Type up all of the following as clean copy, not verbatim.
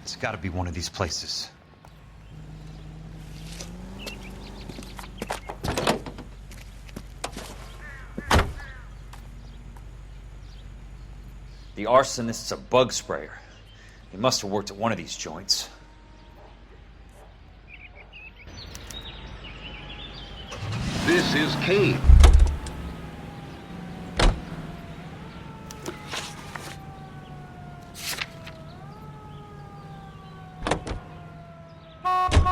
It's gotta be one of these places. The arsonist's a bug sprayer. He must have worked at one of these joints. This is Kane.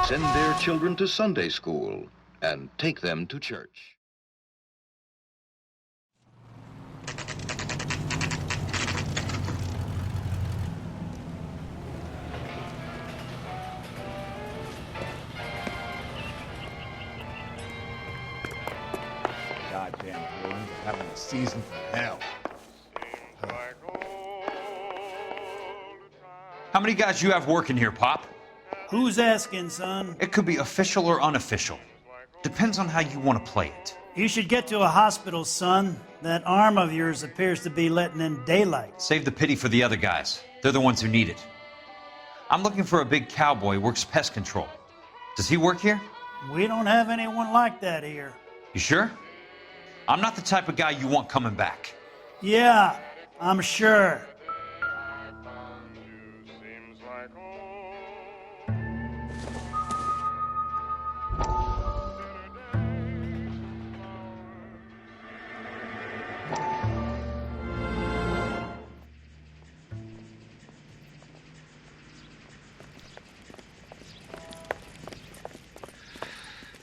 Send their children to Sunday school and take them to church. Goddamn villains are having a season from hell. How many guys you have working here, Pop? Who's asking, son? It could be official or unofficial. Depends on how you want to play it. You should get to a hospital, son. That arm of yours appears to be letting in daylight. Save the pity for the other guys. They're the ones who need it. I'm looking for a big cowboy who works pest control. Does he work here? We don't have anyone like that here. You sure? I'm not the type of guy you want coming back. Yeah, I'm sure.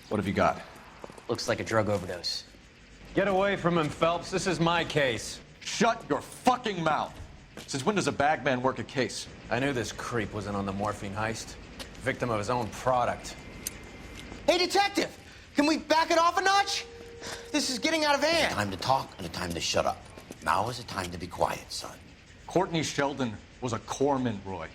What have you got? Looks like a drug overdose. Get away from him, Phelps. This is my case. Shut your fucking mouth! Since when does a bagman work a case? I knew this creep was in on the morphine heist. Victim of his own product. Hey, detective! Can we back it off a notch? This is getting out of hand. Time to talk and a time to shut up. Now is the time to be quiet, son. Courtney Sheldon was a corpsman, Roy.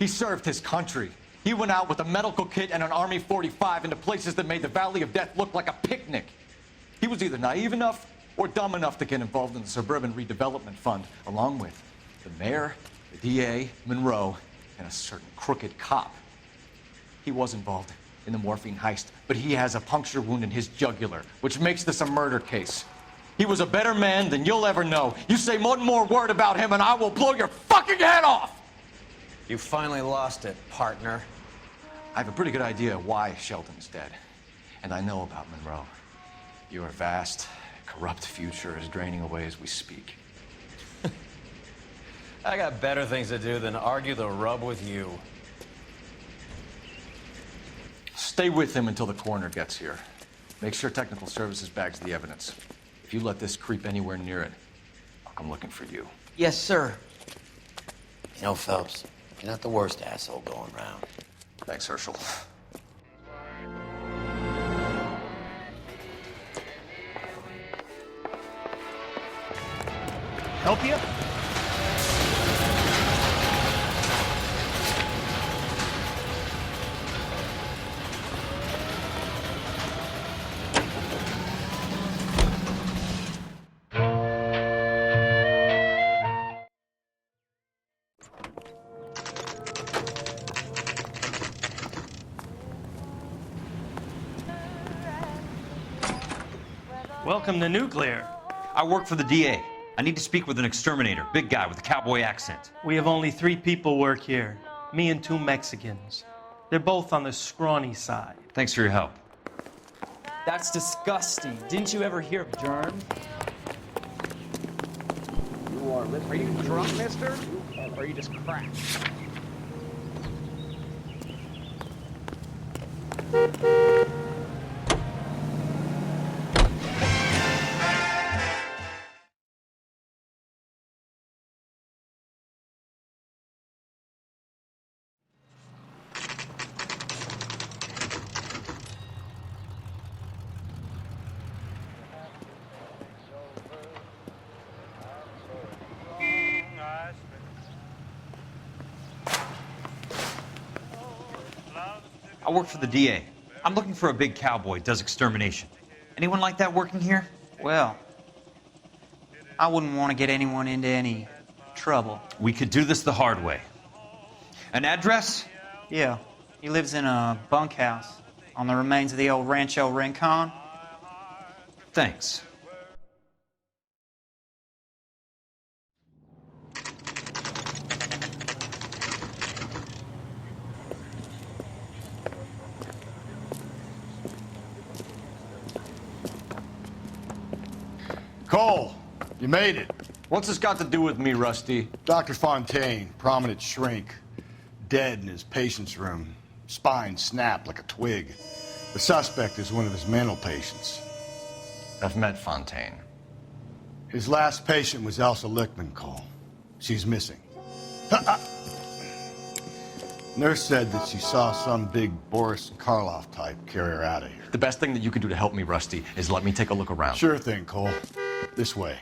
He served his country. He went out with a medical kit and an Army 45 into places that made the Valley of Death look like a picnic. He was either naive enough or dumb enough to get involved in the Suburban Redevelopment Fund, along with the mayor, the DA, Monroe, and a certain crooked cop. He was involved in the morphine heist, but he has a puncture wound in his jugular, which makes this a murder case. He was a better man than you'll ever know. You say one more word about him and I will blow your fucking head off! You finally lost it, partner. I have a pretty good idea why Sheldon's dead. And I know about Monroe. Your vast, corrupt future is draining away as we speak. I got better things to do than argue the rub with you. Stay with him until the coroner gets here. Make sure technical services bags the evidence. If you let this creep anywhere near it, I'll come looking for you. Yes, sir. You know, Phelps, you're not the worst asshole going around. Thanks, Herschel. Help you? Welcome to Nuclear. I work for the DA. I need to speak with an exterminator, big guy with a cowboy accent. We have only 3 people work here. Me and 2 Mexicans. They're both on the scrawny side. Thanks for your help. That's disgusting. Didn't you ever hear of germ? Are you drunk, mister? Or are you just cracked? I work for the DA. I'm looking for a big cowboy, does extermination. Anyone like that working here? Well, I wouldn't want to get anyone into any trouble. We could do this the hard way. An address? Yeah, he lives in a bunkhouse on the remains of the old Rancho Rincon. Thanks. Cole, you made it. What's this got to do with me, Rusty? Dr. Fontaine, prominent shrink, dead in his patient's room, spine snapped like a twig. The suspect is one of his mental patients. I've met Fontaine. His last patient was Elsa Lichtman, Cole. She's missing. Nurse said that she saw some big Boris Karloff type carry her out of here. The best thing that you can do to help me, Rusty, is let me take a look around. Sure thing, Cole. This way.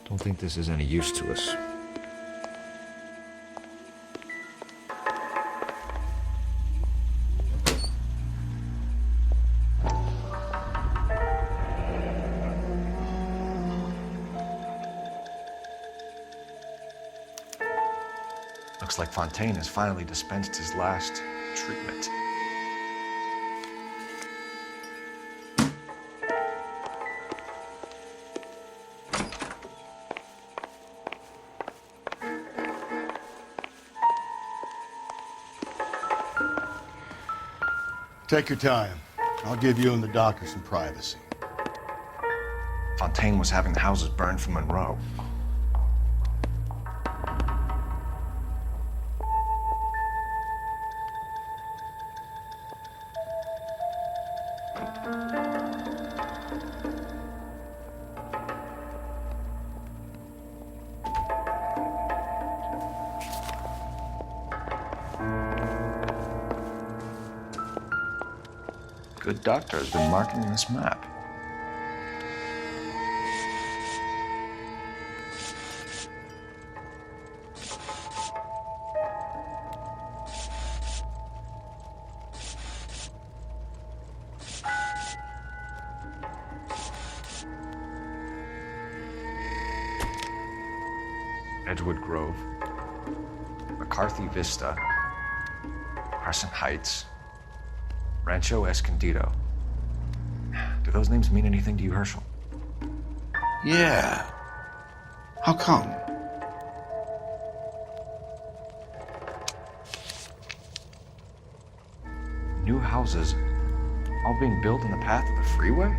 Don't think this is any use to us. Looks like Fontaine has finally dispensed his last treatment. Take your time. I'll give you and the doctor some privacy. Fontaine was having the houses burned for Monroe. Good doctor has been marking this map. Edgewood Grove, McCarthy Vista, Carson Heights, Rancho Escondido. Do those names mean anything to you, Herschel? Yeah. How come? New houses, all being built in the path of the freeway?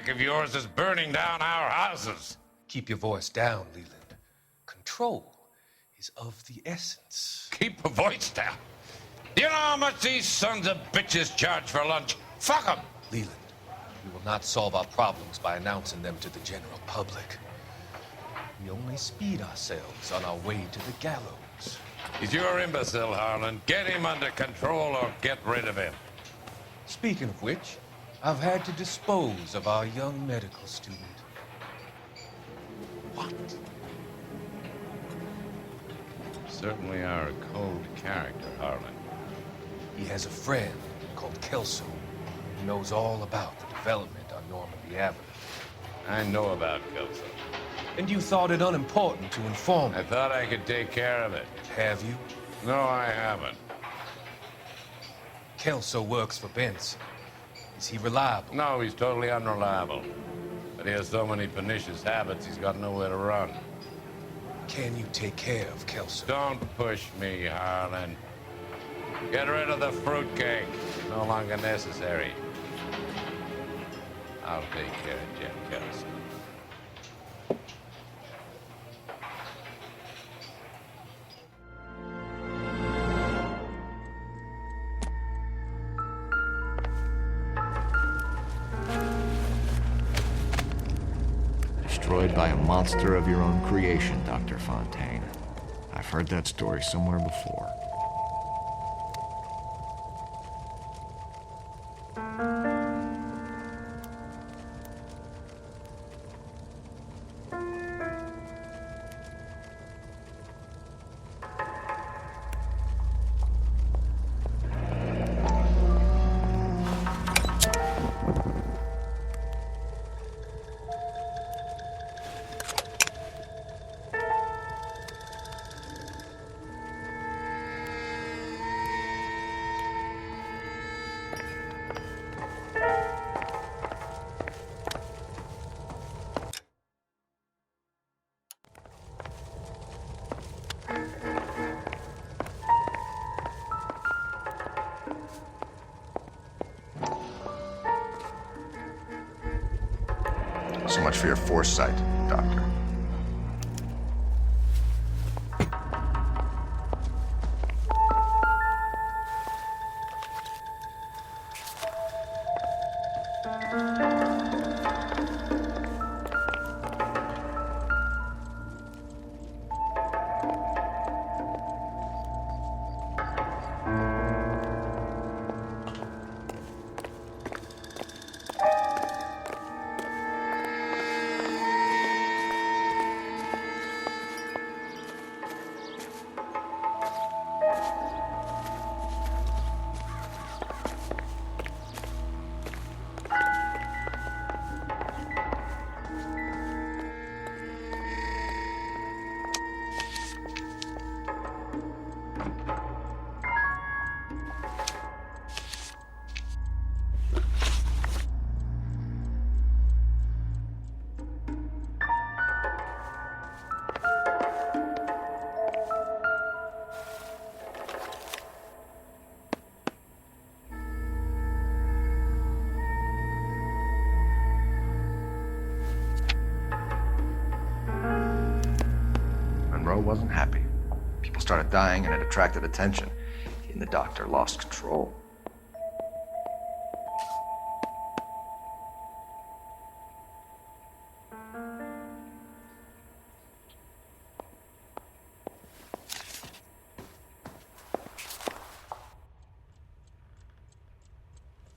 Of yours is burning down our houses. Keep your voice down, Leland. Control is of the essence. Keep your voice down. Do you know how much these sons of bitches charge for lunch? Fuck them. Leland, we will not solve our problems by announcing them to the general public. We only speed ourselves on our way to the gallows. He's your imbecile, Harlan. Get him under control or get rid of him. Speaking of which, I've had to dispose of our young medical student. What? Certainly are a cold character, Harlan. He has a friend called Kelso who knows all about the development on Normandy Avenue. I know about Kelso. And you thought it unimportant to inform me. I thought I could take care of it. Have you? No, I haven't. Kelso works for Benson. Is he reliable? No, he's totally unreliable. But he has so many pernicious habits, he's got nowhere to run. Can you take care of Kelso? Don't push me, Harlan. Get rid of the fruitcake. It's no longer necessary. I'll take care of Jeff Kelso. destroyed by a monster of your own creation, Dr. Fontaine. I've heard that story somewhere before. So much for your foresight, Doctor. Wasn't happy. People started dying and it attracted attention. He and the doctor lost control.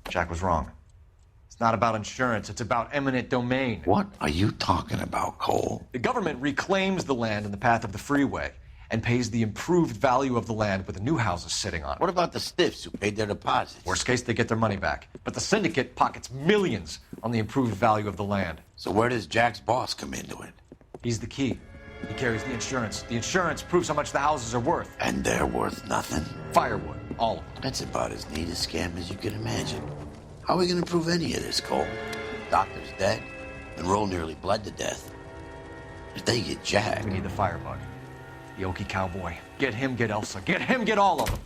Jack was wrong. It's not about insurance, it's about eminent domain. What are you talking about, Cole? The government reclaims the land in the path of the freeway and pays the improved value of the land with the new houses sitting on it. What about the stiffs who paid their deposits? Worst case, they get their money back. But the syndicate pockets millions on the improved value of the land. So where does Jack's boss come into it? He's the key. He carries the insurance. The insurance proves how much the houses are worth. And they're worth nothing? Firewood, all of them. That's about as neat a scam as you can imagine. How are we going to prove any of this, Cole? Doctor's dead, and Roll nearly bled to death. If they get Jack... We need the firebug. The Okie cowboy. Get him, get Elsa. Get him, get all of them.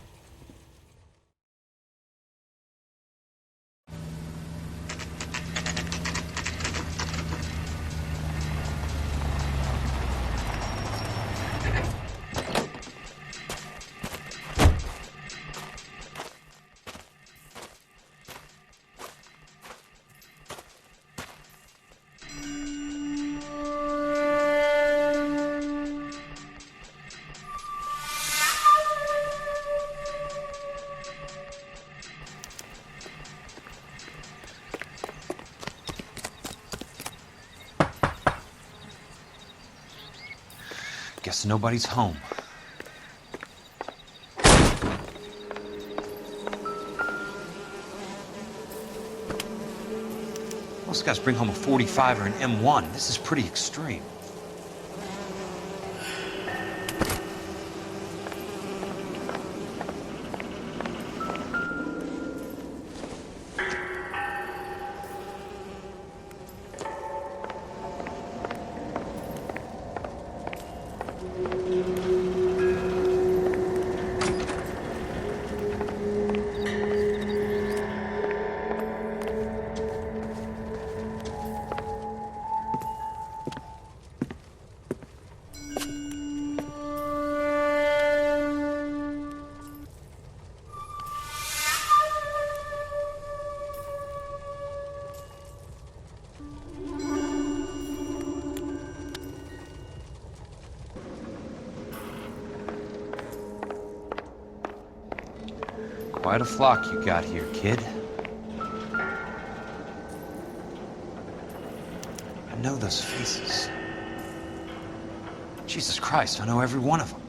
Guess nobody's home. Most guys bring home a 45 or an M1. This is pretty extreme. Quite a flock you got here, kid. I know those faces. Jesus Christ, I know every one of them.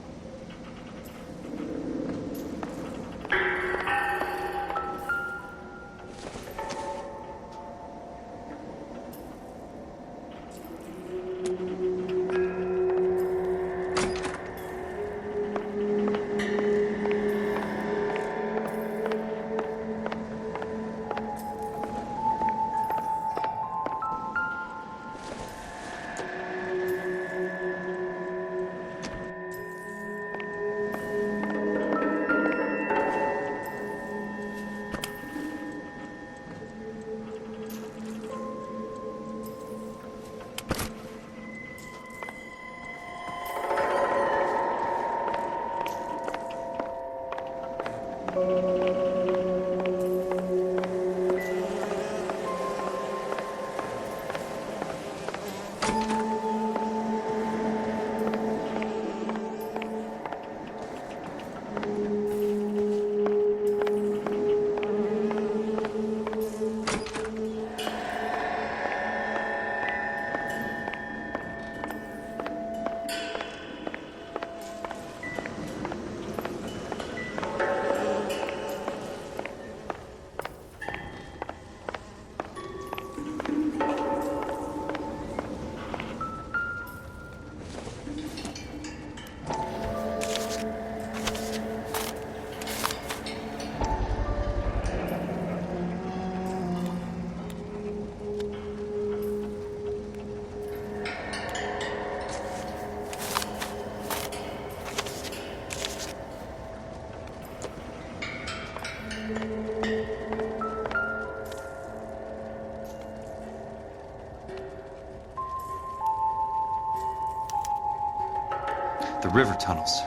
The river tunnels.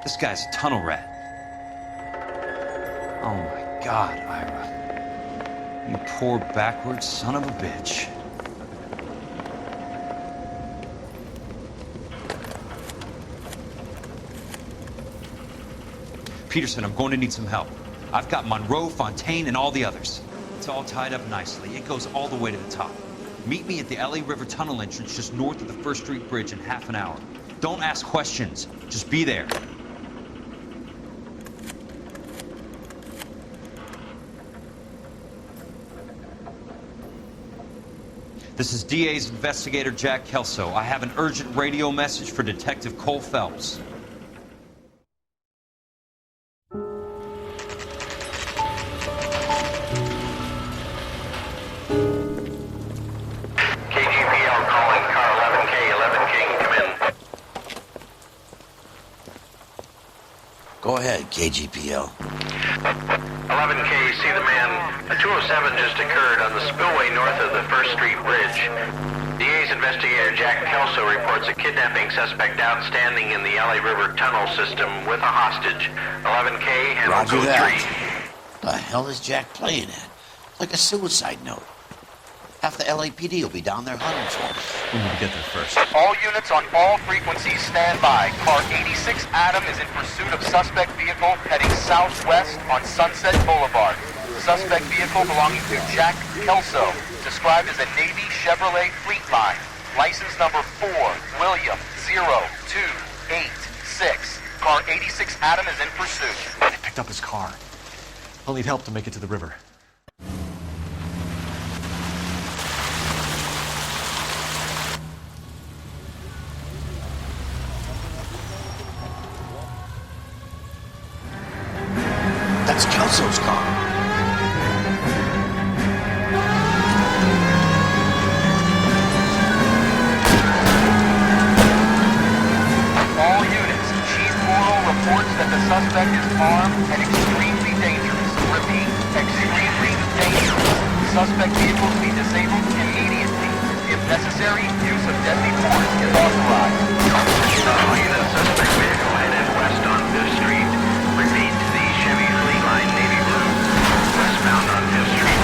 This guy's a tunnel rat. Oh my God, Ira. You poor backwards son of a bitch. Peterson, I'm going to need some help. I've got Monroe, Fontaine, and all the others. It's all tied up nicely. It goes all the way to the top. Meet me at the LA River Tunnel entrance just north of the First Street Bridge in half an hour. Don't ask questions. Just be there. This is DA's investigator Jack Kelso. I have an urgent radio message for Detective Cole Phelps. Go ahead, KGPL. 11K, see the man. A 207 just occurred on the spillway north of the First Street Bridge. DA's investigator Jack Kelso reports a kidnapping suspect outstanding in the LA River tunnel system with a hostage. 11K, handle Roger code that. 3. The hell is Jack playing at? Like a suicide note. Half the LAPD will be down there hunting for him. We need to get there first. All units on all frequencies stand by. Car 86 Adam is in pursuit of suspect vehicle heading southwest on Sunset Boulevard. Suspect vehicle belonging to Jack Kelso, described as a Navy Chevrolet Fleetline. License number 4, William 0286. Car 86 Adam is in pursuit. They picked up his car. I'll need help to make it to the river. That's Kelso's car. All units, Chief Morrill reports that the suspect is armed and extremely dangerous. Repeat, extremely dangerous. Suspect vehicles be disabled immediately. If necessary, use of deadly force is authorized. All units, suspect vehicle headed west on 5th Street. Repeat, the Chevy Fleetline Navy Blue, westbound on 5th Street.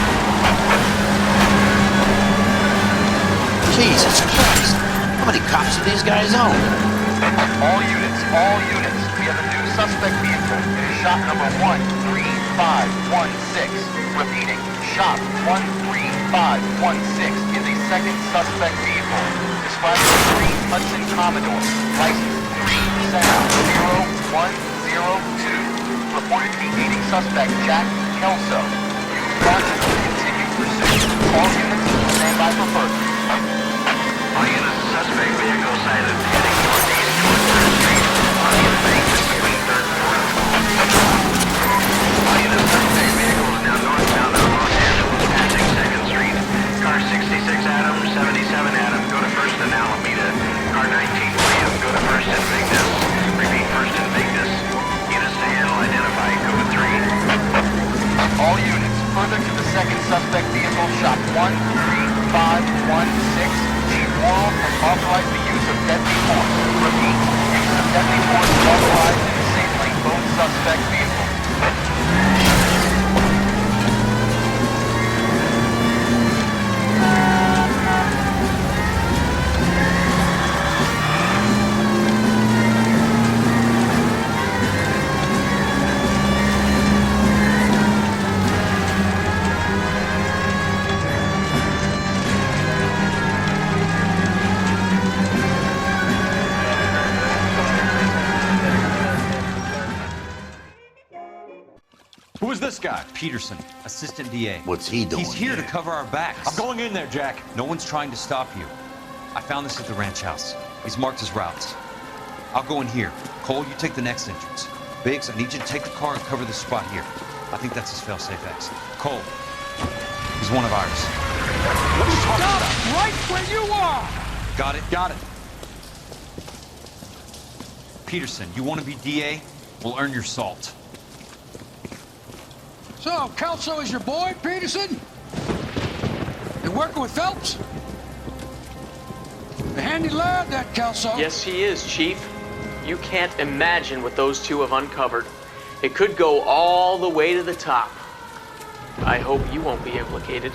Jesus Christ! How many cops do these guys own? All units, we have a new suspect vehicle. It is shot number 135 Repeating, shop 13516 is a second suspect vehicle. Described as green Hudson Commodore, license 3-0-102. Reported to be aiding suspect Jack Kelso. Use caution to continue pursuit. All units stand by for further. All units, suspect vehicle sighted heading northeast toward 3rd Street. On the embankment between 3rd and 4th. All units, suspect vehicle is now northbound on Los Angeles, passing 2nd Street. Car 66 Adam, 77 Adam, go to 1st and Alameda. Car 19 William, go to 1st and Vignes. Repeat 1st and Vignes. Units to handle, identify code 3. All units, further to the second suspect vehicle, shop 13516. Chief Worrell has authorized the use of deadly force. Repeat, use of deadly force is authorized in disabling both suspect vehicles. Who is this guy? Peterson, assistant DA. What's he doing? He's here to cover our backs. I'm going in there, Jack. No one's trying to stop you. I found this at the ranch house. He's marked his routes. I'll go in here. Cole, you take the next entrance. Biggs, I need you to take the car and cover this spot here. I think that's his fail-safe exit. Cole, he's one of ours. Stop right where you are! Got it? Got it. Peterson, you want to be DA? We'll earn your salt. So, Kelso is your boy, Peterson? You working with Phelps? A handy lad, that Kelso. Yes, he is, Chief. You can't imagine what those two have uncovered. It could go all the way to the top. I hope you won't be implicated.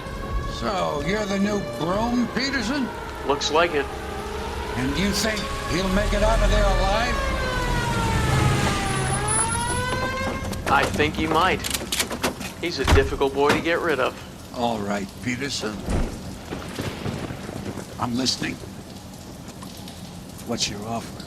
So, you're the new broom, Peterson? Looks like it. And you think he'll make it out of there alive? I think he might. He's a difficult boy to get rid of. All right, Peterson. I'm listening. What's your offer?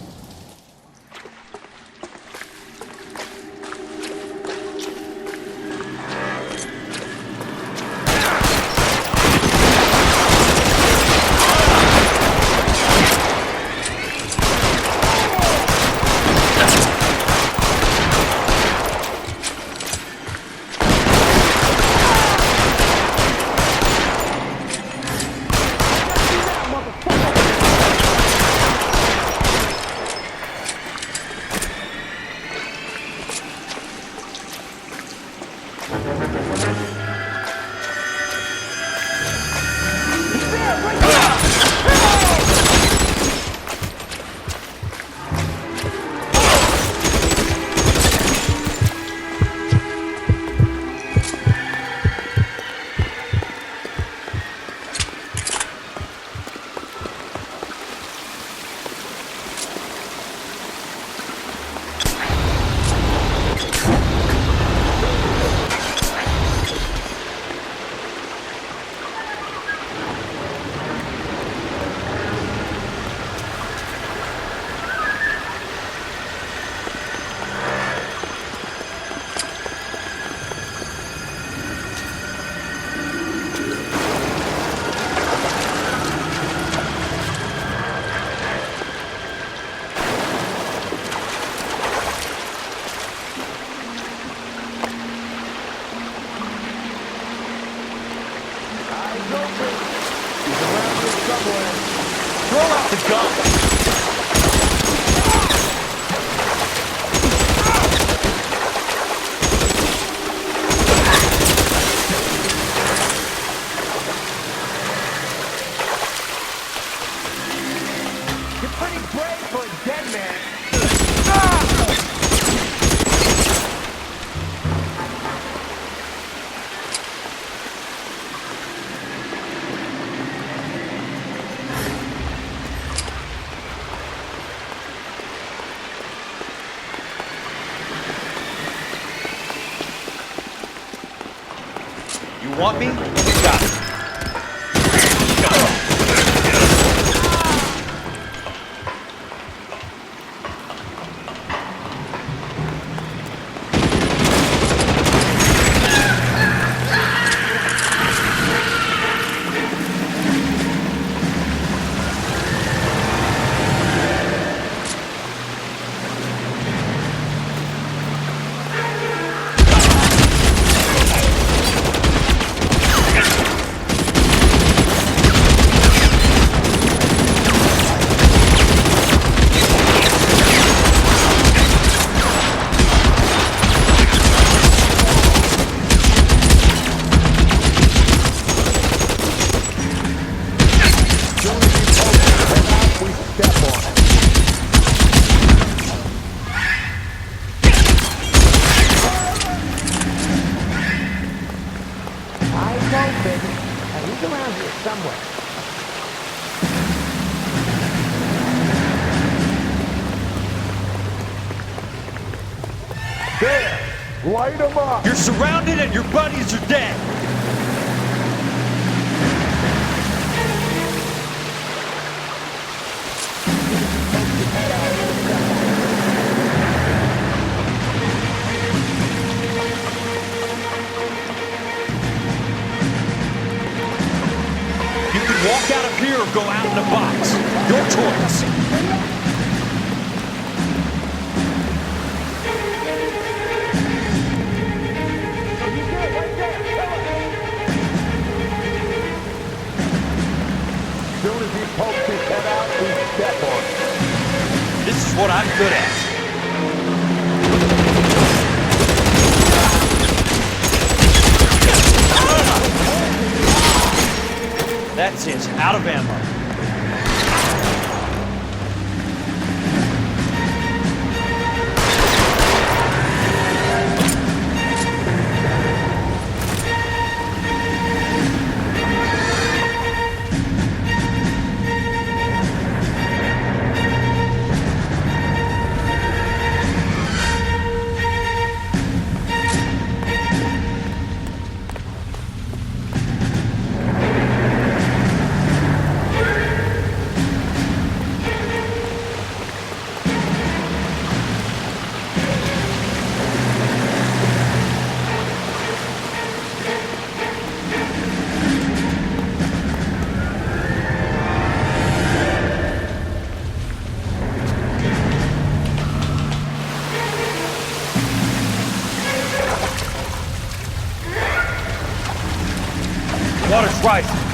You want me? You got it. Light them up! You're surrounded and your buddies are dead! You can walk out of here or go out in a box. Your choice. This is what I'm good at. That's it. Out of ammo. Water's rising.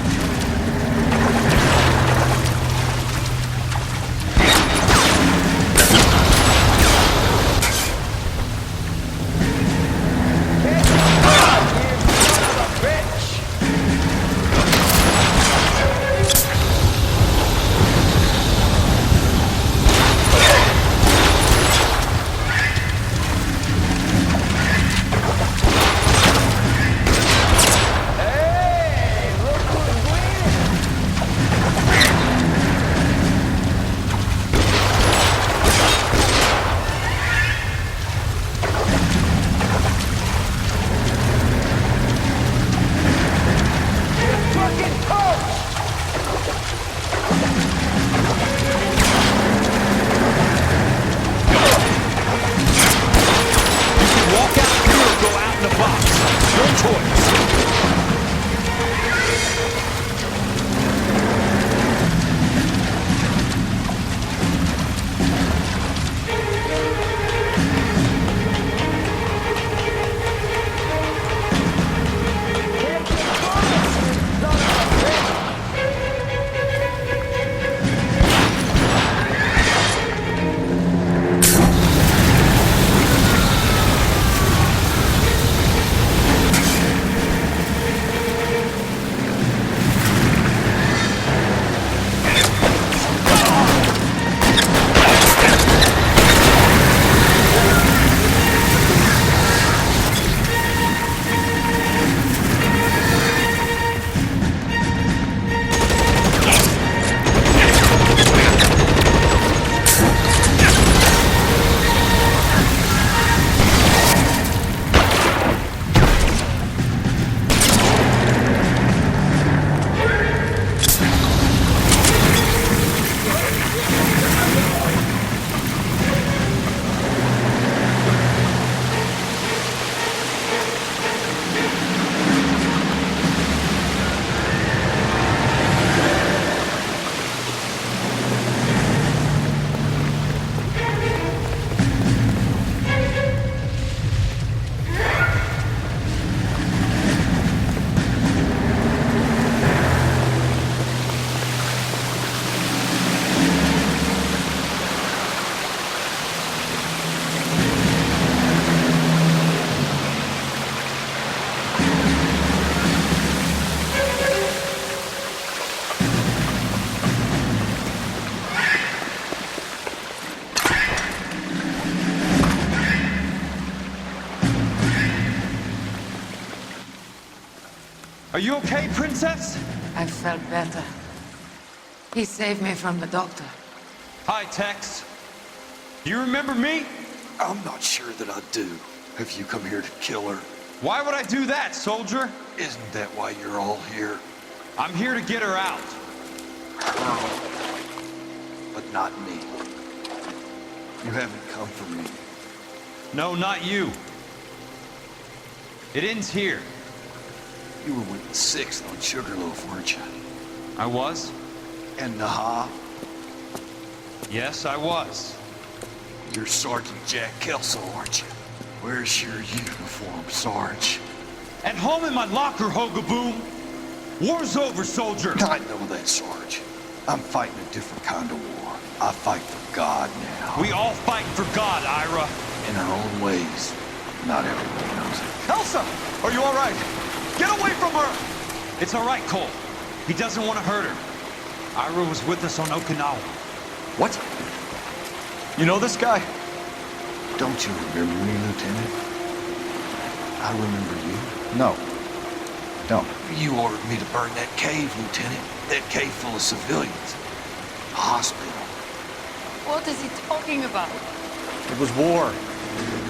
Are you okay, Princess? I felt better. He saved me from the doctor. Hi, Tex. Do you remember me? I'm not sure that I do. Have you come here to kill her? Why would I do that, soldier? Isn't that why you're all here? I'm here to get her out. But not me. You haven't come for me. No, not you. It ends here. You were with the 6th on Sugarloaf, weren't you? I was? And Naha? Yes, I was. You're Sergeant Jack Kelso, aren't you? Where's your uniform, Sarge? At home in my locker, Hogaboom. War's over, soldier. I know that, Sarge. I'm fighting a different kind of war. I fight for God now. We all fight for God, Ira. In our own ways. Not everyone knows it. Elsa! Are you all right? Get away from her! It's all right, Cole. He doesn't want to hurt her. Ira was with us on Okinawa. What? You know this guy? Don't you remember me, Lieutenant? I remember you. No. Don't. You ordered me to burn that cave, Lieutenant. That cave full of civilians. A hospital. What is he talking about? It was war.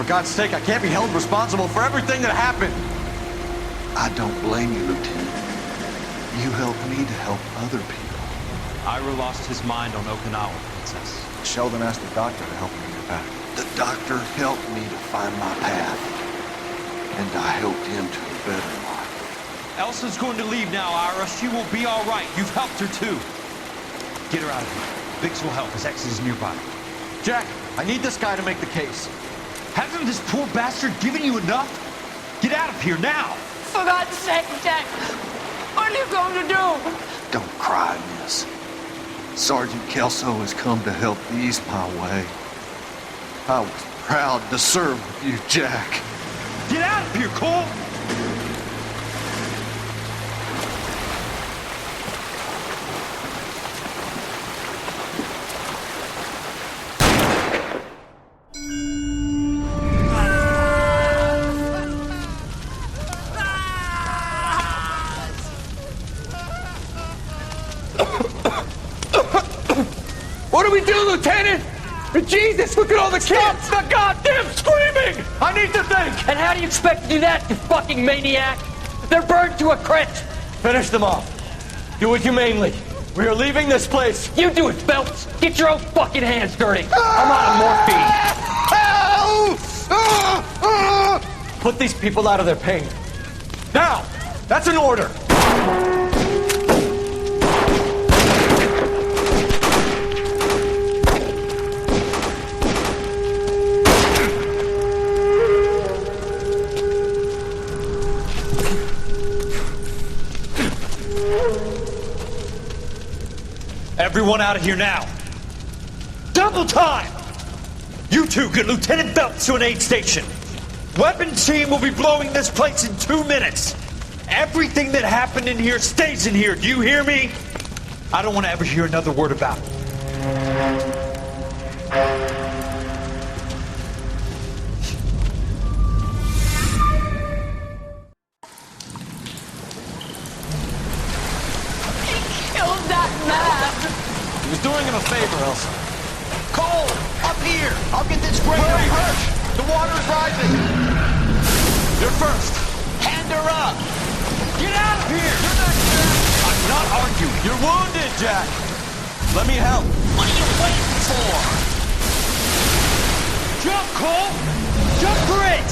For God's sake, I can't be held responsible for everything that happened. I don't blame you, Lieutenant. You helped me to help other people. Ira lost his mind on Okinawa, Princess. Sheldon asked the doctor to help me get back. The doctor helped me to find my path. And I helped him to a better life. Elsa's going to leave now, Ira. She will be all right. You've helped her, too. Get her out of here. Biggs will help. His exit is nearby. Jack, I need this guy to make the case. Hasn't this poor bastard given you enough? Get out of here now! For God's sake, Jack! What are you going to do? Don't cry, miss. Sergeant Kelso has come to help ease my way. I was proud to serve with you, Jack. Get out of here, Cole! What do we do, Lieutenant? Jesus, look at all the kids! Stop the goddamn screaming! I need to think! And how do you expect to do that, you fucking maniac? They're burned to a crisp! Finish them off. Do it humanely. We are leaving this place. You do it, Phelps! Get your own fucking hands dirty! I'm out of morphine! Put these people out of their pain. Now! That's an order! Everyone out of here now. Double time! You two get Lieutenant Phelps to an aid station. Weapon team will be blowing this place in 2 minutes. Everything that happened in here stays in here. Do you hear me? I don't want to ever hear another word about it. He was doing him a favor, Elsa. Cole, up here! I'll get this grader. Where are you hurt? The water is rising. You're first. Hand her up! Get out of here! You're not Jack. I'm not arguing. You're wounded, Jack. Let me help. What are you waiting for? Jump, Cole! Jump for it!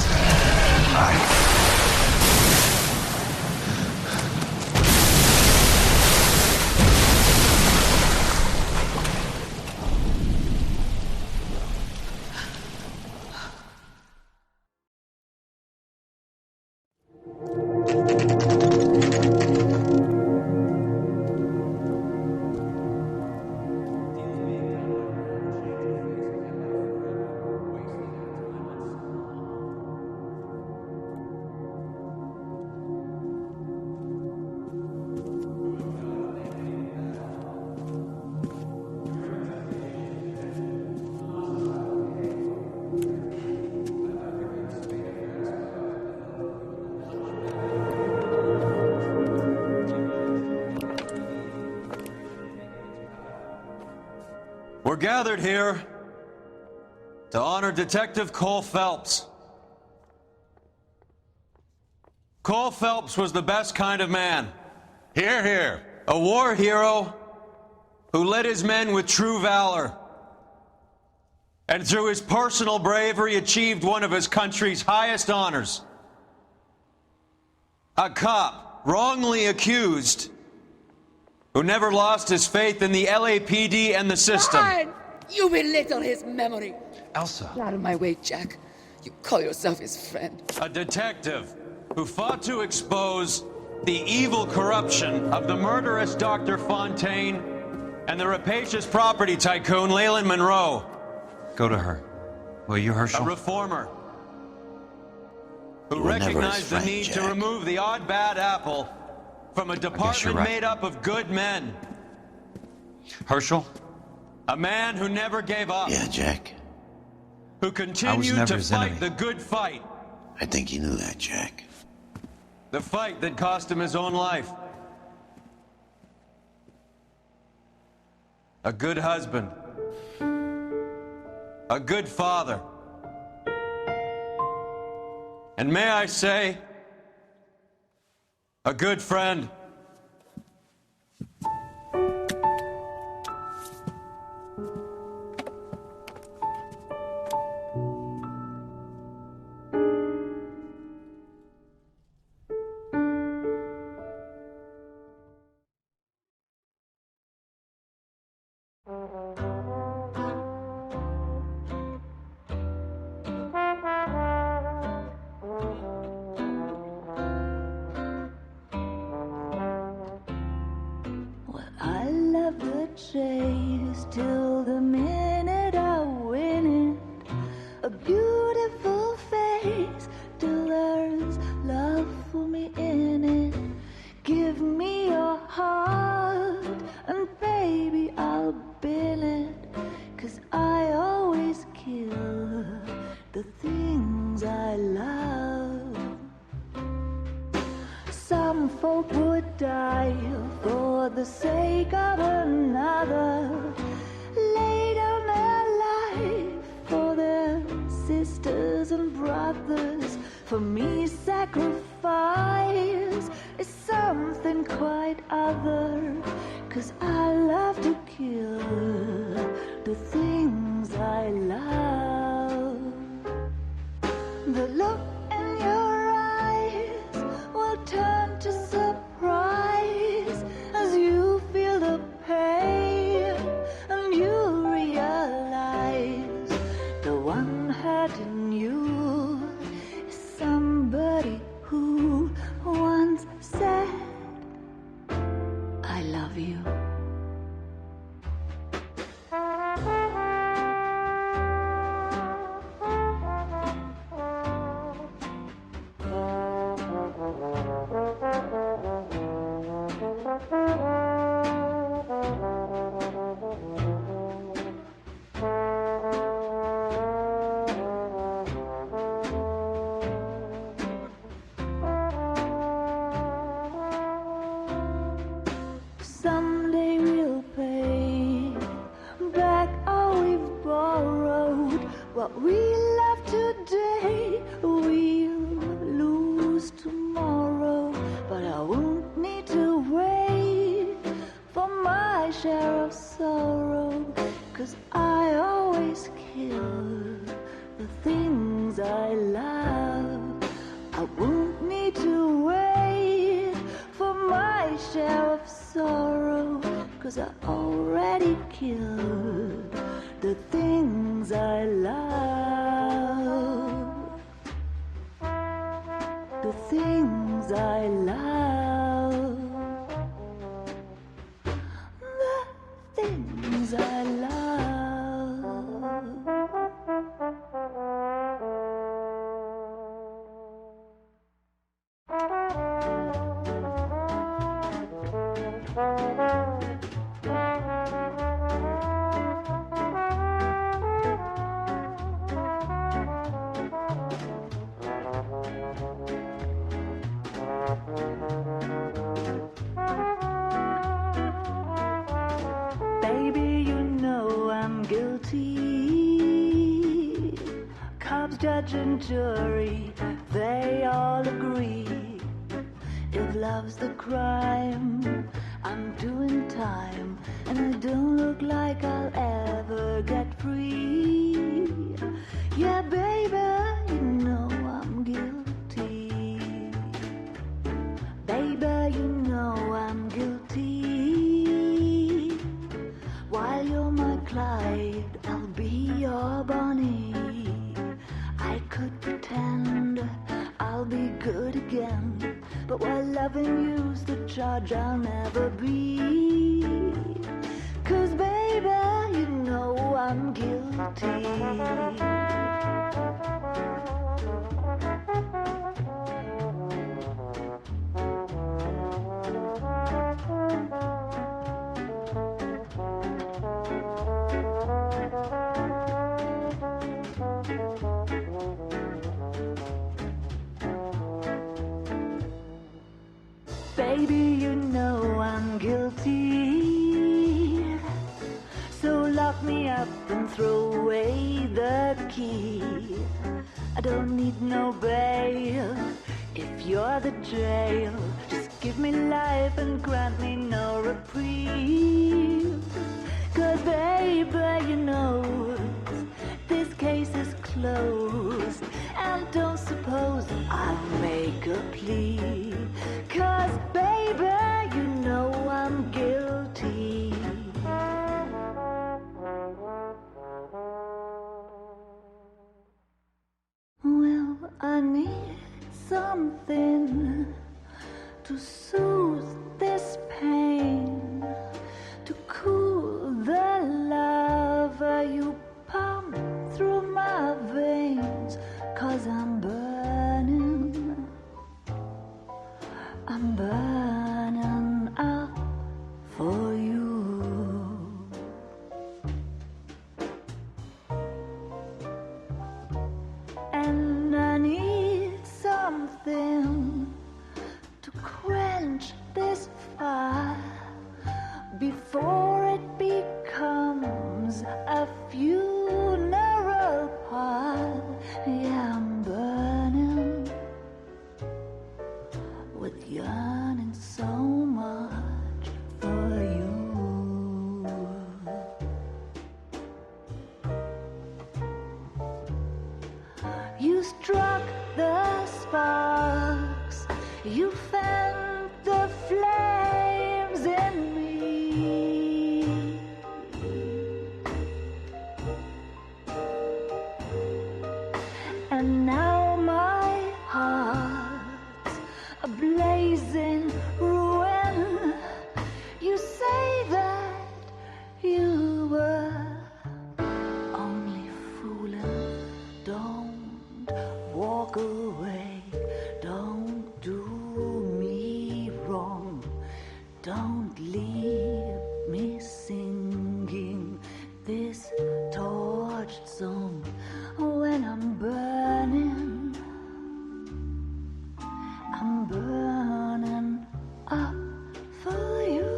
gathered here to honor Detective Cole Phelps. Cole Phelps was the best kind of man. Hear, hear. A war hero who led his men with true valor. And through his personal bravery achieved one of his country's highest honors. A cop, wrongly accused, who never lost his faith in the LAPD and the system. Fine. You belittle his memory. Elsa. Get out of my way, Jack. You call yourself his friend. A detective who fought to expose the evil corruption of the murderous Dr. Fontaine and the rapacious property tycoon Leyland Monroe. Go to her. Will you, Herschel? A reformer who You were never his recognized friend, the need to Jack. remove the odd bad apple from a department right. made up of good men. Herschel? A man who never gave up. Yeah, Jack. Who continued never to his fight enemy. the good fight. I think you knew that, Jack. The fight that cost him his own life. A good husband. A good father. And may I say, a good friend. I love the chase till the minute I win it. A beautiful face till there's love for me in it. Give me your heart and baby I'll bill it. 'Cause I always kill the things I love. Some folk would die for the sake of another. Lay down their life for their sisters and brothers. For me, sacrifice is something quite other. 'Cause I love to kill the things I love. The look in your eyes will turn to surprise as you feel the pain and you realize the one hurting you is somebody who once said, I love you. Someday we'll pay back all we've borrowed. What we love today, we'll lose tomorrow. But I won't need to wait for my share of sorrow. 'Cause I always kill the things I love. I won't need to wait for my share of sorrow. 'Cause I already killed the things I love. The things I love. The things I love. Baby, you know I'm judge and jury, they all agree. If love's the crime, I'm doing time, and I don't look like I'll ever get free. Yeah, baby, you know I'm guilty. Baby, you know I'm guilty. While you're my Clyde, I'll be your Bonnie. I could pretend I'll be good again, but while loving you's the charge I'll never be. 'Cause baby, you know I'm guilty. Baby, you know I'm guilty. So lock me up and throw away the key. I don't need no bail if you're the jail. Just give me life and grant me no reprieve. 'Cause baby, you know this case is closed, and don't suppose I'll make a plea. 'Cause baby, you know I'm guilty. Well, I need something to soothe this pain, to cool the lava you pump through my veins. 'Cause I'm burning up for you. And I need something to quench this fire before it becomes a funeral pile. Yeah, I'm burning with yearning so much for you. You struck the sparks, you fanned the flames in me. And now my heart's a blazing ruin. You say that you were only fooling. Don't walk away. Don't do me wrong. Don't leave me singing this torched song when I'm burning. I'm burning up for you.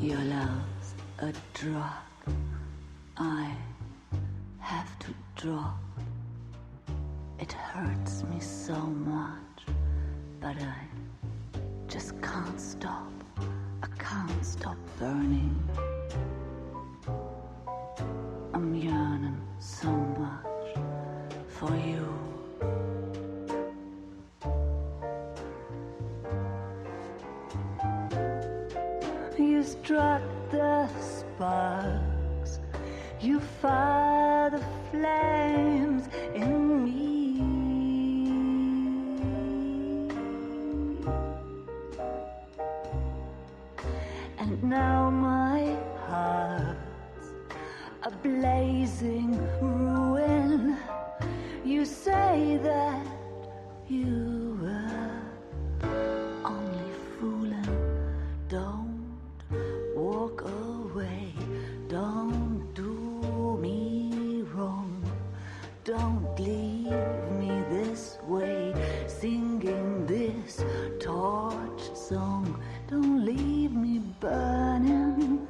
Your love's a drop I have to drop. It hurts me so much, but I just can't stop. I can't stop burning. I'm yearning so much for you. You struck the sparks, you fire the flames in me. And now my Don't leave me this way, singing this torch song. Don't leave me burning,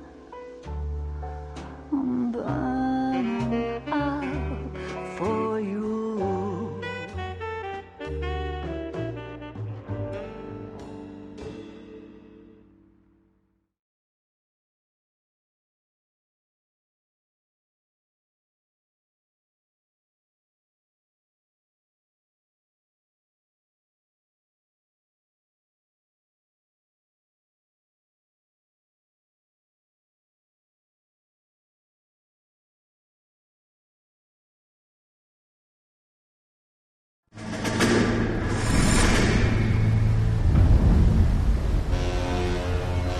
I'm burning up for you.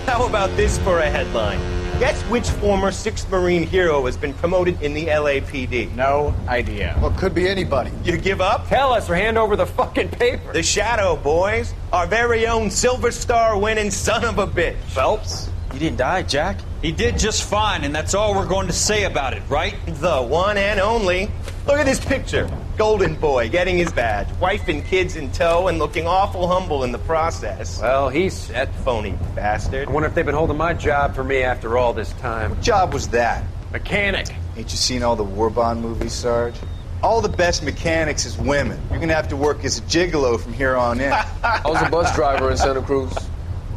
How about this for a headline? Guess which former 6th Marine hero has been promoted in the LAPD? No idea. Well, could be anybody. You give up? Tell us or hand over the fucking paper. The Shadow, boys. Our very own Silver Star winning son of a bitch. Phelps? You didn't die, Jack. He did just fine, and that's all we're going to say about it, right? The one and only. Look at this picture. Golden boy getting his badge, wife and kids in tow, and looking awful humble in the process. Well, he's set. Phony bastard. I wonder if they've been holding my job for me after all this time. What job was that? Mechanic. Ain't you seen all the war bond movies, Sarge? All the best mechanics is women. You're gonna have to work as a gigolo from here on in. I was a bus driver in Santa Cruz.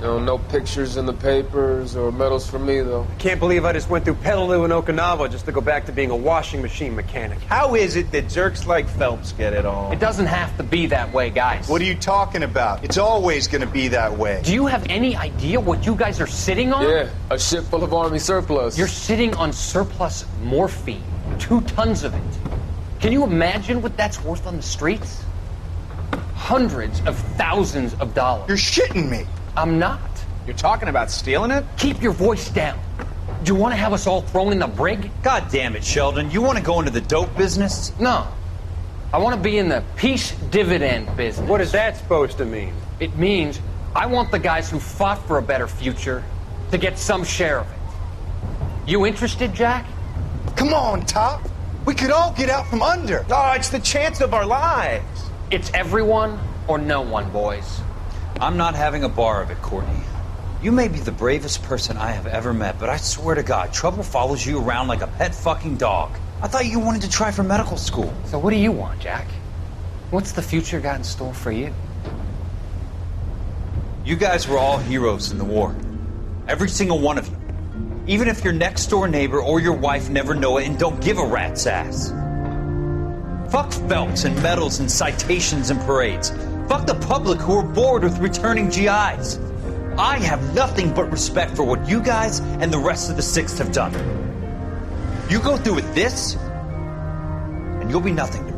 No pictures in the papers or medals for me, though. I can't believe I just went through Peleliu and Okinawa just to go back to being a washing machine mechanic. How is it that jerks like Phelps get it all? It doesn't have to be that way, guys. What are you talking about? It's always gonna be that way. Do you have any idea what you guys are sitting on? Yeah, a ship full of Army surplus. You're sitting on surplus morphine. 2 tons of it. Can you imagine what that's worth on the streets? Hundreds of thousands of dollars. You're shitting me. I'm not. You're talking about stealing it? Keep your voice down. Do you want to have us all thrown in the brig? God damn it, Sheldon. You want to go into the dope business? No. I want to be in the peace dividend business. What is that supposed to mean? It means I want the guys who fought for a better future to get some share of it. You interested, Jack? Come on, Top. We could all get out from under. Oh, it's the chance of our lives. It's everyone or no one, boys. I'm not having a bar of it, Courtney. You may be the bravest person I have ever met, but I swear to God, trouble follows you around like a pet fucking dog. I thought you wanted to try for medical school. So what do you want, Jack? What's the future got in store for you? You guys were all heroes in the war. Every single one of you. Even if your next door neighbor or your wife never know it and don't give a rat's ass. Fuck Phelps and medals and citations and parades. Fuck the public who are bored with returning GIs. I have nothing but respect for what you guys and the rest of the 6th have done. You go through with this, and you'll be nothing to me.